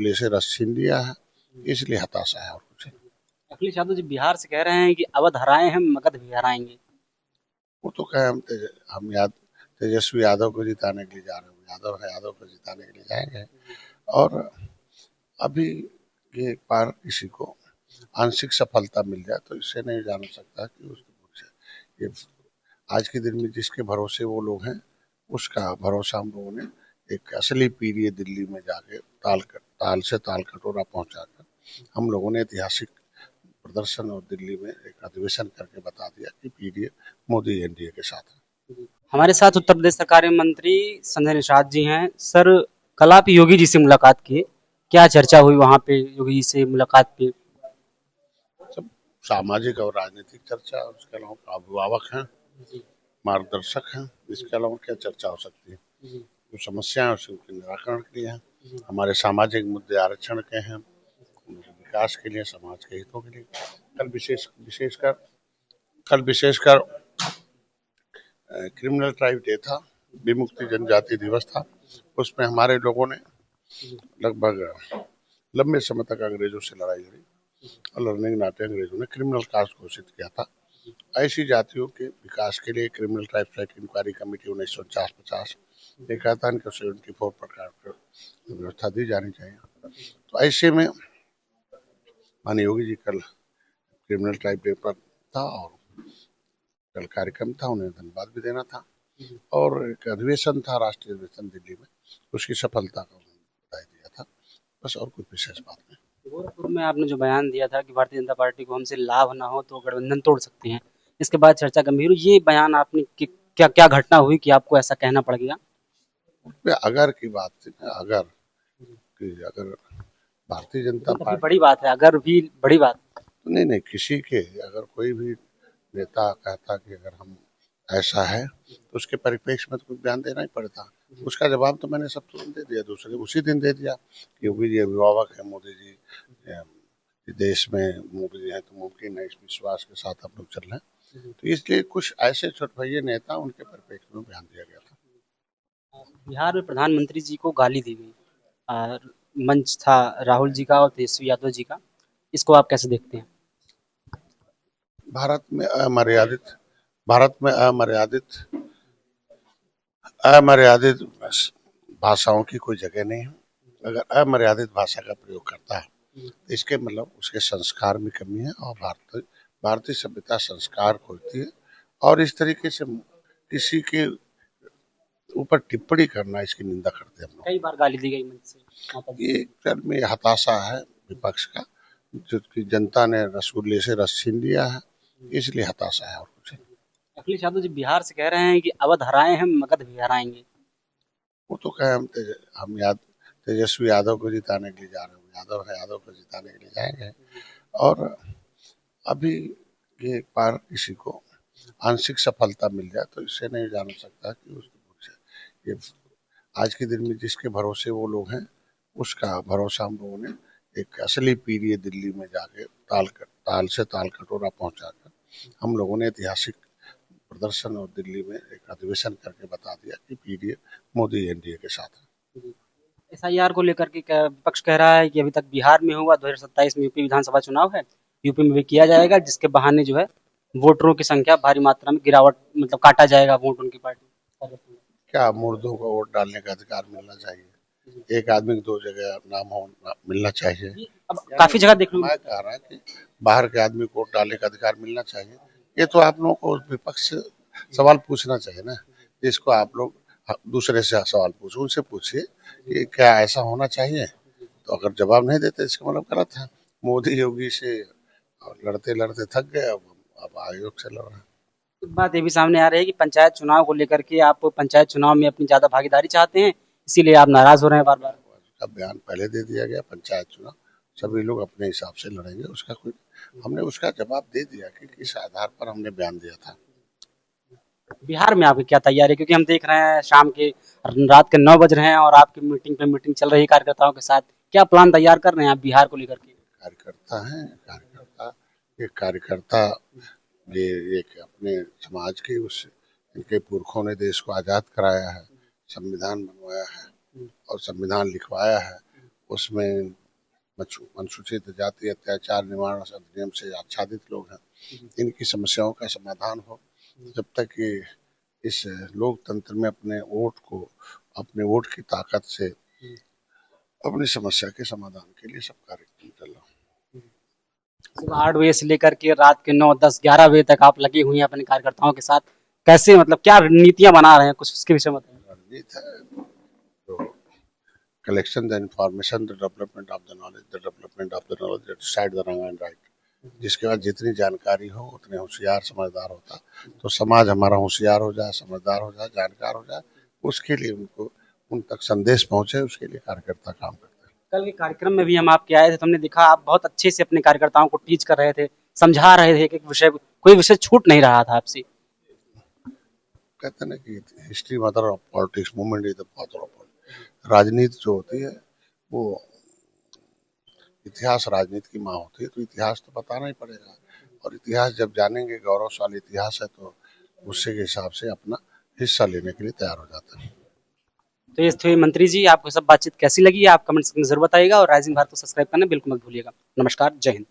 Police से रस छीन लिया है, इसलिए हताशा है और कुछ नहीं। अखिलेश यादव जी बिहार से कह रहे हैं कि अवध हराए हम मगध भी हराएंगे। वो तो कहे हम तेजस्वी यादव को जिताने के लिए जा रहे हैं, यादव है, यादव को जिताने के लिए जाएंगे। और अभी ये एक बार किसी को आंशिक सफलता मिल जाए तो इससे नहीं जान सकता कि उसके ये आज के दिन में जिसके भरोसे वो लोग हैं, उसका भरोसा हम लोगों ने एक असली पीढ़ी दिल्ली में जाके ताल से ताल कटोरा पहुंचाकर हम लोगों ने ऐतिहासिक प्रदर्शन और दिल्ली में एक अधिवेशन करके बता दिया कि पीडीए मोदी एनडीए के साथ है। हमारे साथ उत्तर प्रदेश सरकार में मंत्री संजय निषाद जी हैं। सर, कल आप योगी जी से मुलाकात किए, क्या चर्चा हुई वहाँ पे योगी जी से मुलाकात पे? सब सामाजिक और राजनीतिक चर्चा, उसके अलावा अभिभावक हैं, मार्गदर्शक हैं, इसके अलावा क्या चर्चा हो सकती है। जो समस्या है उसके निराकरण के लिए है, हमारे सामाजिक मुद्दे आरक्षण के हैं, विकास के लिए, समाज के हितों के लिए। कल विशेषकर क्रिमिनल ट्राइब डे था, विमुक्ति जनजाति दिवस था। उसमें हमारे लोगों ने लगभग लंबे समय तक अंग्रेजों से लड़ाई लड़ी और लड़ने के नाते अंग्रेजों ने क्रिमिनल कास्ट घोषित किया था। ऐसी जातियों के विकास के लिए criminal tribes act inquiry committee 1949-50 ने कहा था इनको 74 प्रकार की व्यवस्था दी जानी चाहिए। तो ऐसे में माननीय योगी जी कल क्रिमिनल ट्राइब डे पर था और कल कार्यक्रम था, उन्हें धन्यवाद भी देना था और एक अधिवेशन था राष्ट्रीय अधिवेशन दिल्ली में, उसकी सफलता का बधाई दिया था, बस और कुछ विशेष बात नहीं। गोरखपुर में आपने जो बयान दिया था कि भारतीय जनता पार्टी को हमसे लाभ ना हो तो गठबंधन तोड़ सकते हैं, इसके बाद चर्चा गंभीर हुई। ये बयान आपने क्या क्या घटना हुई कि आपको ऐसा कहना पड़ गया? उसमें अगर की बात थी ना, अगर भारतीय जनता लेकिन काफी पार्टी, बड़ी बात है, अगर भी बड़ी बात। नहीं नहीं, किसी के अगर कोई भी नेता कहता कि अगर हम ऐसा है तो उसके परिप्रेक्ष्य में तो कुछ बयान देना ही पड़ता। उसका जवाब तो मैंने सब तुरंत दे दिया, दूसरे उसी दिन दे दिया कि योगी जी अभिभावक है, मोदी जी देश में मोदी जी है तो मुमकिन है, इस विश्वास के साथ हम लोग चल रहे हैं। तो इसलिए कुछ ऐसे छोटभैये नेता उनके परिप्रेक्ष्य में बयान दिया गया था। बिहार में प्रधानमंत्री जी को गाली दी गई और मंच था राहुल जी का और तेजस्वी यादव जी का, इसको आप कैसे देखते हैं? भारत में अमर्यादित भारत में अमर्यादित अमर्यादित भाषाओं की कोई जगह नहीं है। अगर अमर्यादित भाषा का प्रयोग करता है तो इसके मतलब उसके संस्कार में कमी है और भारतीय सभ्यता संस्कार खोजती है और इस तरीके से किसी के ऊपर टिप्पणी करना, इसकी निंदा करते हैं हम कई बार गाली दी गई मंच से माता लोग। जी। ये सर में हताशा है विपक्ष का, जो कि जनता ने रसगुल्ले से रस छीन लिया है, इसलिए हताशा है और कुछ नहीं। अखिलेश यादव जी बिहार से कह रहे हैं कि अवध हराए हम मगध भी हराएंगे। वो तो कहे तेजस्वी यादव को जिताने के लिए जा रहे हैं, यादव है, यादव को जिताने के लिए जाएंगे। और अभी ये एक बार किसी को आंशिक सफलता मिल जाए तो इससे नहीं जान सकता कि उसके ये आज के दिन में जिसके भरोसे वो लोग हैं, उसका भरोसा हम लोगों ने एक असली पीढ़ी दिल्ली में जाके ताल से ताल कटोरा पहुंचाकर हम लोगों ने ऐतिहासिक प्रदर्शन और दिल्ली में एक अधिवेशन करके बता दिया कि पीडीए मोदी एनडीए के साथ है। एसआईआर को लेकर के विपक्ष कह रहा है कि अभी तक बिहार में हुआ, 2027 में यूपी विधानसभा चुनाव है, यूपी में भी किया जाएगा, जिसके बहाने जो है वोटरों की संख्या भारी मात्रा में गिरावट, मतलब काटा जाएगा वोट उनकी पार्टी। क्या मुर्दों को वोट डालने का अधिकार मिलना चाहिए? एक आदमी को दो जगह नाम हो मिलना चाहिए। अब काफी जगह देख लो। मैं कह रहा कि बाहर के आदमी को वोट डालने का अधिकार मिलना चाहिए। ये तो आप लोगों को विपक्ष से सवाल पूछना चाहिए ना, जिसको आप लोग दूसरे से सवाल पूछो, उनसे पूछिए कि क्या ऐसा होना चाहिए। तो अगर जवाब नहीं देते इसका मतलब गलत है। मोदी योगी से लड़ते लड़ते थक गए, अब आयोग से लड़ रहे हैं। एक बात ये भी सामने आ रही है कि पंचायत चुनाव को लेकर के आप पंचायत चुनाव में अपनी ज्यादा भागीदारी चाहते हैं, इसीलिए आप नाराज हो रहे हैं बार बार। का बयान पहले दे दिया गया, पंचायत चुनाव सभी लोग अपने हिसाब से लड़ेंगे, उसका कोई हमने उसका जवाब दे दिया कि किस आधार पर हमने बयान दिया था। बिहार में आपकी क्या तैयारी है? क्योंकि हम देख रहे हैं शाम के रात के 9 बज रहे हैं और आपकी मीटिंग पे मीटिंग चल रही है कार्यकर्ताओं के साथ। क्या प्लान तैयार कर रहे हैं आप बिहार को लेकर के? कार्यकर्ता हैं, कार्यकर्ता ये एक अपने समाज के उस इनके पुरखों ने देश को आज़ाद कराया है, संविधान बनवाया है और संविधान लिखवाया है, उसमें अनुसूचित जाति अत्याचार निवारण अधिनियम से आच्छादित लोग हैं, इनकी समस्याओं का समाधान हो। जब तक ये इस लोकतंत्र में अपने वोट की ताकत से अपनी समस्या के समाधान के लिए सब कार्यक्रम चल रहा है। सुबह 8 बजे से लेकर के रात के 9, 10, 11 बजे तक आप लगे हुए हैं अपने कार्यकर्ताओं के साथ। कैसे मतलब क्या रणनीतियां बना रहे हैं, कुछ उसके विषय में बताएं। रणनीति है तो collection the information, the development of the knowledge, that decide the wrong and right. जिसके बाद जितनी जानकारी हो उतने होशियार समझदार होता, तो समाज हमारा होशियार हो जाए, समझदार हो जाए, जानकार हो जाए, उसके लिए उन तक संदेश पहुंचे, उसके लिए कार्यकर्ता काम करते हैं। कल के कार्यक्रम में भी हम आपके आए थे तो हमने देखा आप बहुत अच्छे से अपने कार्यकर्ताओं को टीच कर रहे थे, समझा रहे थे कि कोई विषय छूट नहीं रहा था आपसे। कहते हैं कि history mother of politics, movement is the father of politics. राजनीति जो होती है वो इतिहास राजनीति की माँ होती है, तो इतिहास तो बताना ही पड़ेगा, और इतिहास जब जानेंगे, गौरवशाली इतिहास है, तो उससे के हिसाब से अपना हिस्सा लेने के लिए तैयार हो जाते हैं। तो ये थे मंत्री जी, आपको सब बातचीत कैसी लगी आप कमेंट सेक्शन में जरूर बताइएगा, और राइजिंग भारत को सब्सक्राइब करना बिल्कुल मत भूलिएगा। नमस्कार, जय हिंद।